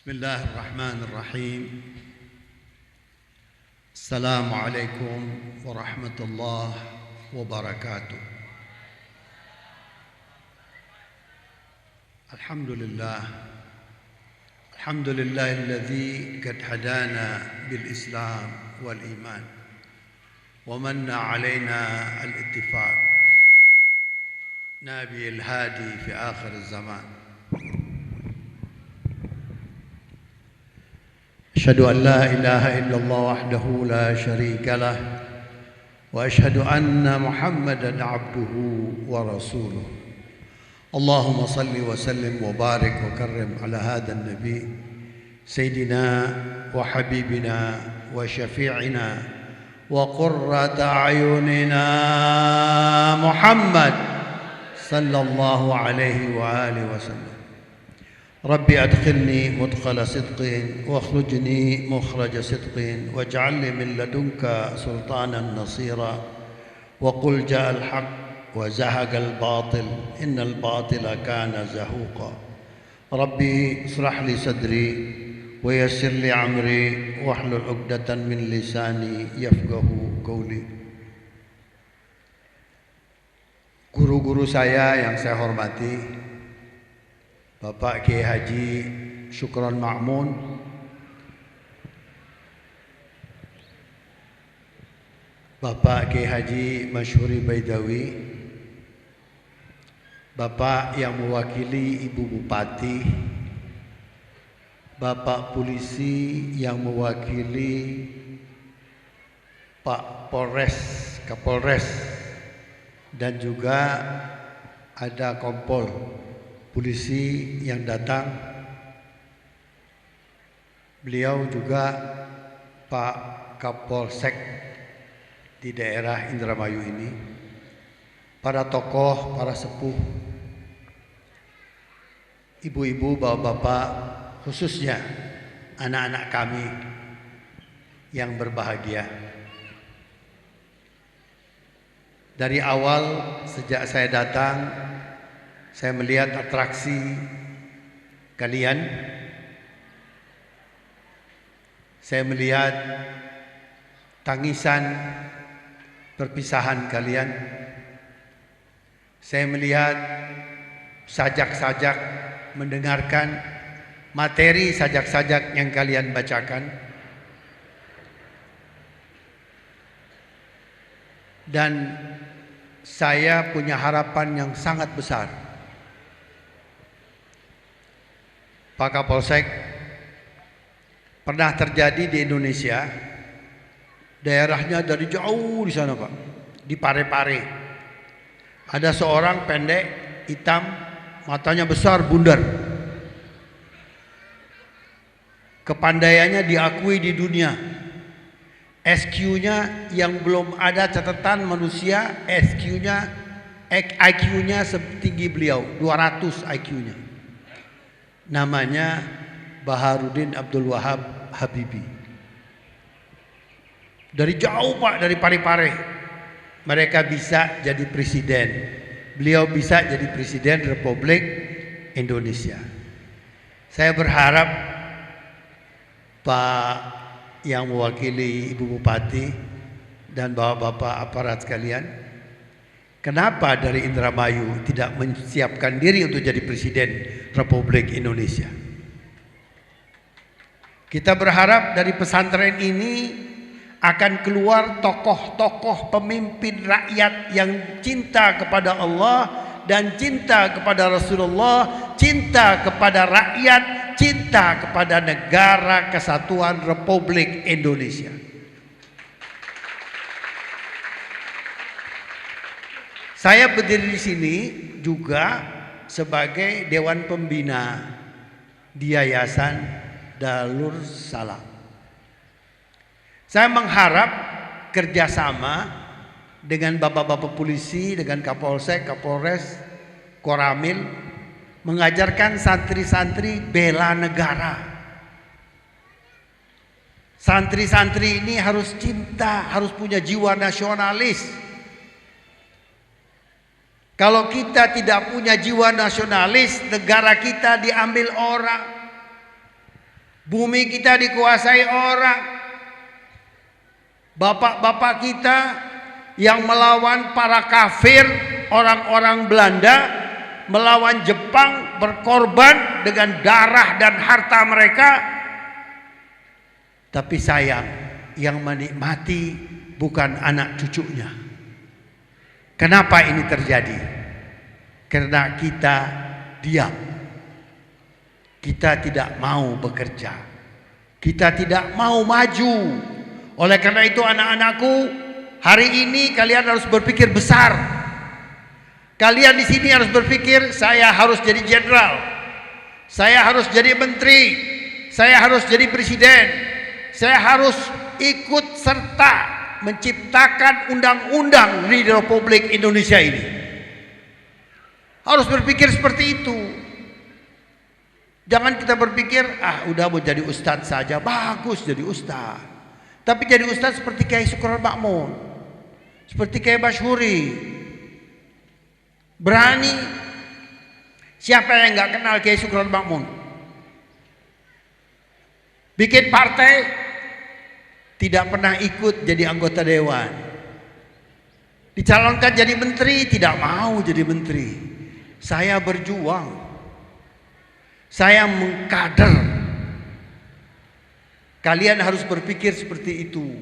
بسم الله الرحمن الرحيم. السلام عليكم ورحمة الله وبركاته. الحمد لله الذي قد هدانا بالإسلام والإيمان ومن علينا الاتفاق نبي الهادي في آخر الزمان. أشهد أن لا إله إلا الله وحده لا شريك له وأشهد أن محمدا عبده ورسوله. اللهم صل وسلم وبارك وكرم على هذا النبي سيدنا وحبيبنا وشفيعنا وقرة أعيننا محمد صلى الله عليه وآله وسلم. ربي أدخلني مدخل صدق واخرجني مخرج صدق واجعل لي من لدنك سلطانا نصيرا وقل جاء الحق وزهق الباطل إن الباطل كان زهوقا. ربي اشرح لي صدري ويسر لي أمري واحلل عقدة من لساني يفقه قولي. Guru-guru saya yang saya hormati, Bapak Kiai Haji Syukron Ma'mun, Bapak Kiai Haji Masyhuri Baidawi, Bapak yang mewakili Ibu Bupati, Bapak Polisi yang mewakili Pak Polres, Kapolres, dan juga ada Kompol Polisi yang datang. Beliau juga Pak Kapolsek di daerah Indramayu ini, para tokoh, para sepuh, ibu-ibu, bapak-bapak, khususnya anak-anak kami yang berbahagia. Dari awal sejak saya datang, saya melihat atraksi kalian, saya melihat tangisan perpisahan kalian, saya melihat sajak-sajak, mendengarkan materi sajak-sajak yang kalian bacakan, dan saya punya harapan yang sangat besar. Pak Kapolsek, pernah terjadi di Indonesia, daerahnya dari jauh di sana Pak, di Pare-Pare, ada seorang pendek, hitam, matanya besar, bundar. Kepandaiannya diakui di dunia. SQ-nya yang belum ada catatan manusia, IQ-nya setinggi beliau, 200 IQ-nya. Namanya Baharudin Abdul Wahab Habibie. Dari jauh Pak, dari Pare-Pare, mereka bisa jadi presiden. Beliau bisa jadi presiden Republik Indonesia. Saya berharap Pak yang mewakili Ibu Bupati dan bapak-bapak aparat sekalian, kenapa dari Indramayu tidak menyiapkan diri untuk jadi presiden Republik Indonesia? Kita berharap dari pesantren ini akan keluar tokoh-tokoh pemimpin rakyat yang cinta kepada Allah dan cinta kepada Rasulullah, cinta kepada rakyat, cinta kepada negara kesatuan Republik Indonesia. Saya berdiri di sini juga sebagai Dewan Pembina di Yayasan Darul Salam. Saya mengharap kerjasama dengan bapak-bapak polisi, dengan Kapolsek, Kapolres, Koramil, mengajarkan santri-santri bela negara. Santri-santri ini harus cinta, harus punya jiwa nasionalis. Kalau kita tidak punya jiwa nasionalis, negara kita diambil orang. Bumi kita dikuasai orang. Bapak-bapak kita yang melawan para kafir, orang-orang Belanda, melawan Jepang, berkorban dengan darah dan harta mereka. Tapi sayang, yang menikmati bukan anak cucunya. Kenapa ini terjadi? Karena kita diam. Kita tidak mau bekerja. Kita tidak mau maju. Oleh karena itu anak-anakku, hari ini kalian harus berpikir besar. Kalian di sini harus berpikir, saya harus jadi jenderal. Saya harus jadi menteri. Saya harus jadi presiden. Saya harus ikut serta menciptakan undang-undang di Republik Indonesia ini. Harus berpikir seperti itu. Jangan kita berpikir, udah mau jadi ustadz saja, bagus jadi ustadz. Tapi jadi ustadz seperti Kiai Syukuran Makmun, seperti Kiai Bashuri. Berani. Siapa yang nggak kenal Kiai Syukuran Makmun? Bikin partai, tidak pernah ikut jadi anggota dewan. Dicalonkan jadi menteri, tidak mau jadi menteri. Saya berjuang. Saya mengkader. Kalian harus berpikir seperti itu.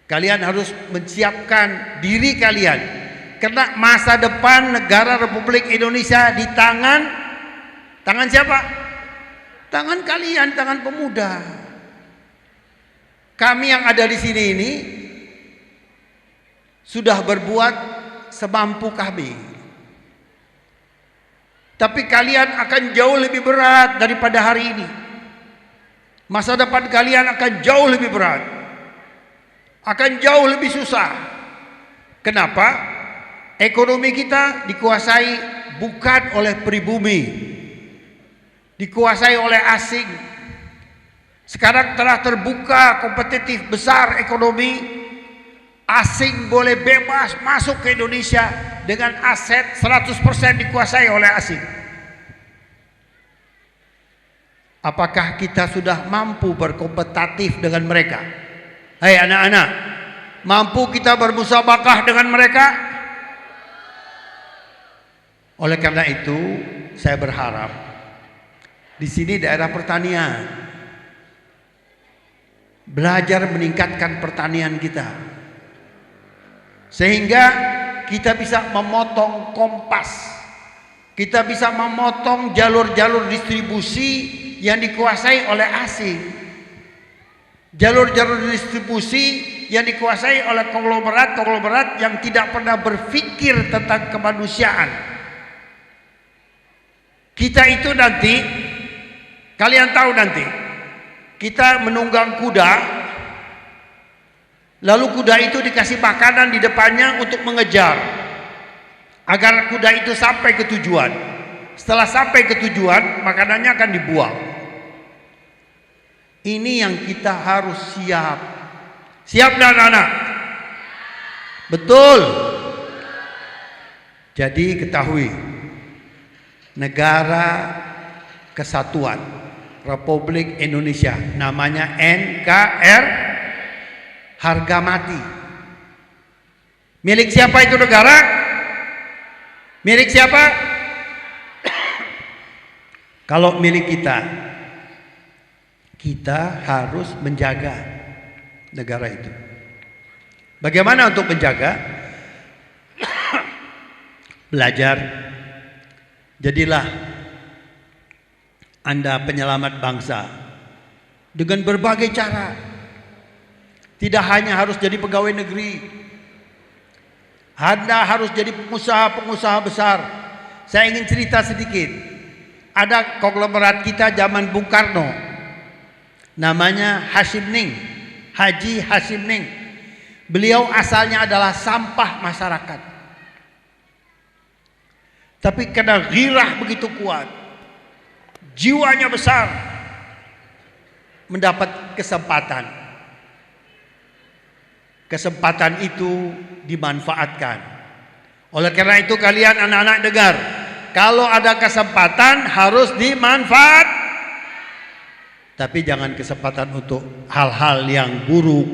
Kalian harus menyiapkan diri kalian. Karena masa depan negara Republik Indonesia di tangan siapa? Tangan kalian, tangan pemuda. Kami yang ada di sini ini sudah berbuat semampu kami. Tapi kalian akan jauh lebih berat daripada hari ini. Masa depan kalian akan jauh lebih berat. Akan jauh lebih susah. Kenapa? Ekonomi kita dikuasai bukan oleh pribumi. Dikuasai oleh asing. Sekarang telah terbuka kompetitif besar ekonomi. Asing boleh bebas masuk ke Indonesia dengan aset 100% dikuasai oleh asing. Apakah kita sudah mampu berkompetitif dengan mereka? Hai anak-anak, mampu kita bermusabakah dengan mereka? Oleh karena itu, saya berharap di sini daerah pertanian, belajar meningkatkan pertanian kita, sehingga kita bisa memotong kompas, kita bisa memotong jalur-jalur distribusi yang dikuasai oleh asing, jalur-jalur distribusi yang dikuasai oleh konglomerat-konglomerat yang tidak pernah berpikir tentang kemanusiaan. Kita itu nanti, kalian tahu nanti, kita menunggang kuda, lalu kuda itu dikasih makanan di depannya untuk mengejar, agar kuda itu sampai ke tujuan. Setelah sampai ke tujuan, makanannya akan dibuang. Ini yang kita harus siap. Siap dan anak? Betul. Jadi ketahui, negara kesatuan Republik Indonesia, namanya NKR, harga mati. Milik siapa itu negara? Milik siapa? Kalau milik kita, kita harus menjaga negara itu. Bagaimana untuk menjaga? Belajar. Jadilah Anda penyelamat bangsa dengan berbagai cara. Tidak hanya harus jadi pegawai negeri, Anda harus jadi pengusaha-pengusaha besar. Saya ingin cerita sedikit. Ada konglomerat kita zaman Bung Karno, namanya Hasim Ning, Haji Hasim Ning. Beliau asalnya adalah sampah masyarakat, tapi karena ghirah begitu kuat, jiwanya besar, mendapat kesempatan. Kesempatan itu dimanfaatkan. Oleh karena itu kalian anak-anak dengar, kalau ada kesempatan harus dimanfaatkan. tapi jangan kesempatan untuk hal-hal yang buruk.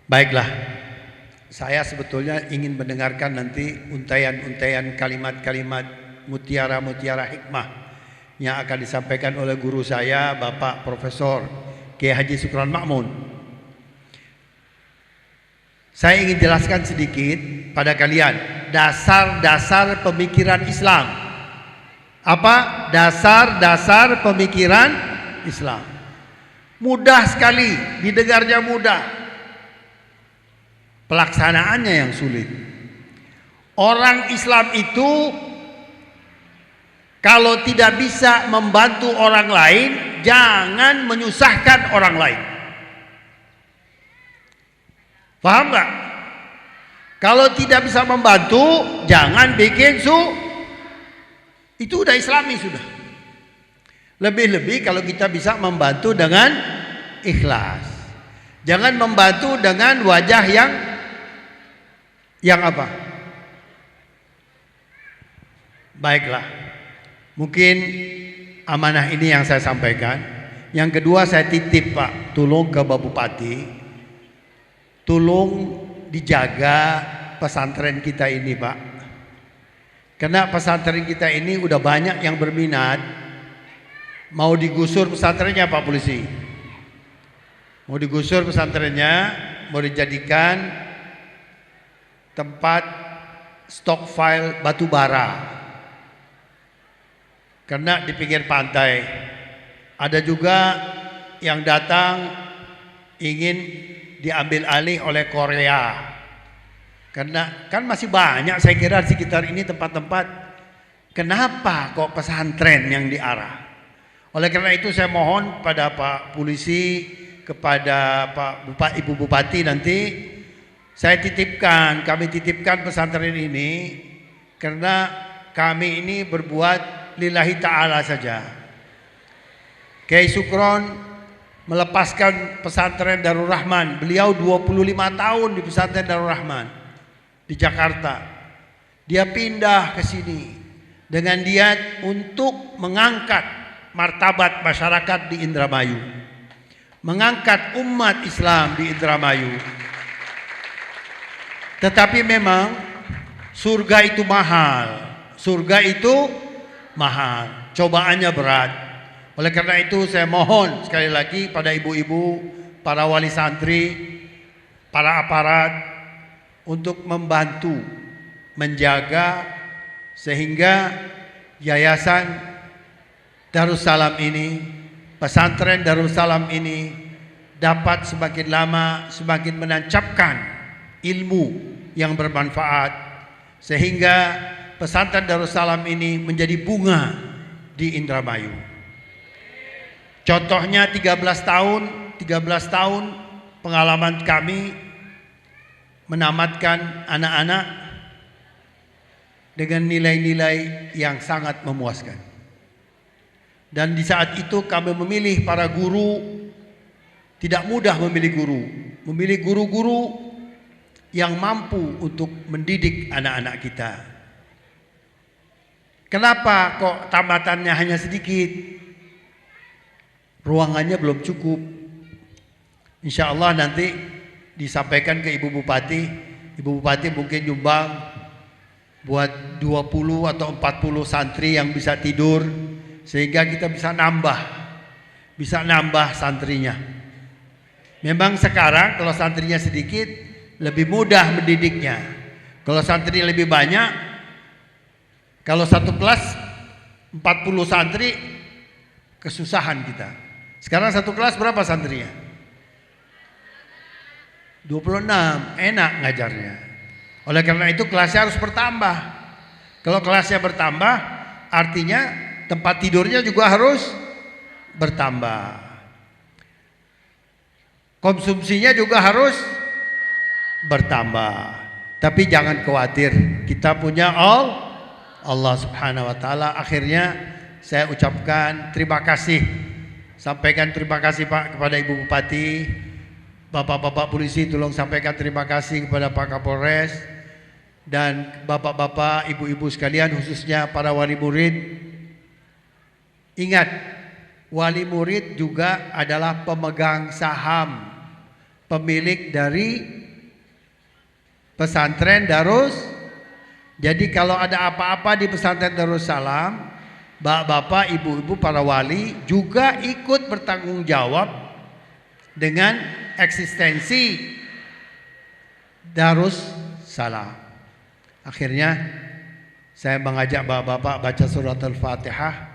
Baiklah, saya sebetulnya ingin mendengarkan nanti untaian-untaian kalimat-kalimat mutiara-mutiara hikmah yang akan disampaikan oleh guru saya, Bapak Profesor Kiai Haji Sukron Ma'mun. Saya ingin jelaskan sedikit pada kalian dasar-dasar pemikiran Islam. Apa? Dasar-dasar pemikiran Islam. Mudah sekali, didengarnya mudah. Pelaksanaannya yang sulit. Orang Islam itu kalau tidak bisa membantu orang lain, jangan menyusahkan orang lain. Paham nggak? Kalau tidak bisa membantu, jangan bikin itu udah Islami sudah. Lebih-lebih kalau kita bisa membantu dengan ikhlas. Jangan membantu dengan wajah yang apa? Baiklah. Mungkin amanah ini yang saya sampaikan. Yang kedua, saya titip Pak, tolong ke Bapak Bupati, tolong dijaga pesantren kita ini Pak. Karena pesantren kita ini udah banyak yang berminat. Mau digusur pesantrennya Pak Polisi. Mau digusur pesantrennya, mau dijadikan tempat stockpile batu bara. Karena di pinggir pantai ada juga yang datang ingin diambil alih oleh Korea. Karena kan masih banyak saya kira di sekitar ini tempat-tempat. Kenapa kok pesantren yang diarah? Oleh karena itu saya mohon pada Pak Polisi, kepada Ibu Bupati nanti kami titipkan pesantren ini karena kami ini berbuat lillahi ta'ala saja. Kiai Sukron melepaskan pesantren Darul Rahman. Beliau 25 tahun di pesantren Darul Rahman di Jakarta. Dia pindah ke sini dengan niat untuk mengangkat martabat masyarakat di Indramayu, mengangkat umat Islam di Indramayu. Tetapi memang surga itu mahal. Surga itu mahal, cobaannya berat. Oleh karena itu saya mohon sekali lagi pada ibu-ibu, para wali santri, para aparat untuk membantu menjaga sehingga yayasan Darussalam ini, pesantren Darussalam ini dapat semakin lama semakin menancapkan ilmu yang bermanfaat sehingga pesantren Darussalam ini menjadi bunga di Indramayu. Contohnya 13 tahun pengalaman kami menamatkan anak-anak dengan nilai-nilai yang sangat memuaskan. Dan di saat itu kami memilih para guru, tidak mudah memilih guru-guru yang mampu untuk mendidik anak-anak kita. Kenapa kok tamatannya hanya sedikit? Ruangannya belum cukup. Insya Allah nanti disampaikan ke Ibu Bupati. Ibu Bupati mungkin nyumbang buat 20 atau 40 santri yang bisa tidur, sehingga kita bisa nambah santrinya. Memang sekarang kalau santrinya sedikit lebih mudah mendidiknya. Kalau santri lebih banyak, kalau satu kelas 40 santri kesusahan kita. Sekarang satu kelas berapa santrinya? 26, enak ngajarnya. Oleh karena itu kelasnya harus bertambah. Kalau kelasnya bertambah, artinya tempat tidurnya juga harus bertambah. Konsumsinya juga harus bertambah. Tapi jangan khawatir, kita punya Allah Subhanahu wa taala. Akhirnya saya ucapkan terima kasih. Sampaikan terima kasih Pak kepada Ibu Bupati, Bapak-bapak polisi, tolong sampaikan terima kasih kepada Pak Kapolres dan bapak-bapak, ibu-ibu sekalian, khususnya para wali murid. Ingat, wali murid juga adalah pemegang saham, pemilik dari pesantren Darus. Jadi kalau ada apa-apa di pesantren Darussalam, bapak-bapak, ibu-ibu, para wali juga ikut bertanggung jawab dengan eksistensi Darussalam. Akhirnya saya mengajak bapak-bapak baca surat Al-Fatihah.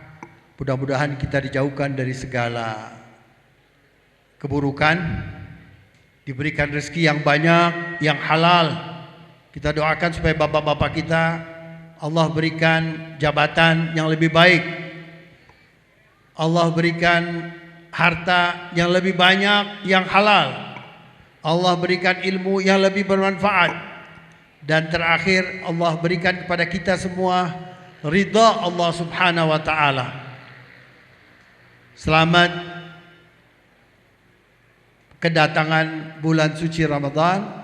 Mudah-mudahan kita dijauhkan dari segala keburukan, diberikan rezeki yang banyak, yang halal. Kita doakan supaya bapak-bapak kita Allah berikan jabatan yang lebih baik, Allah berikan harta yang lebih banyak yang halal, Allah berikan ilmu yang lebih bermanfaat, dan terakhir Allah berikan kepada kita semua ridha Allah Subhanahu wa taala. Selamat kedatangan bulan suci Ramadan.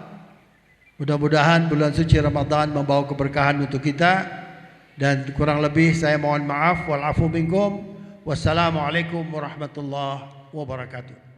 Mudah-mudahan bulan suci Ramadan membawa keberkahan untuk kita, dan kurang lebih saya mohon maaf. Wal afu minkum. Wassalamualaikum warahmatullahi wabarakatuh.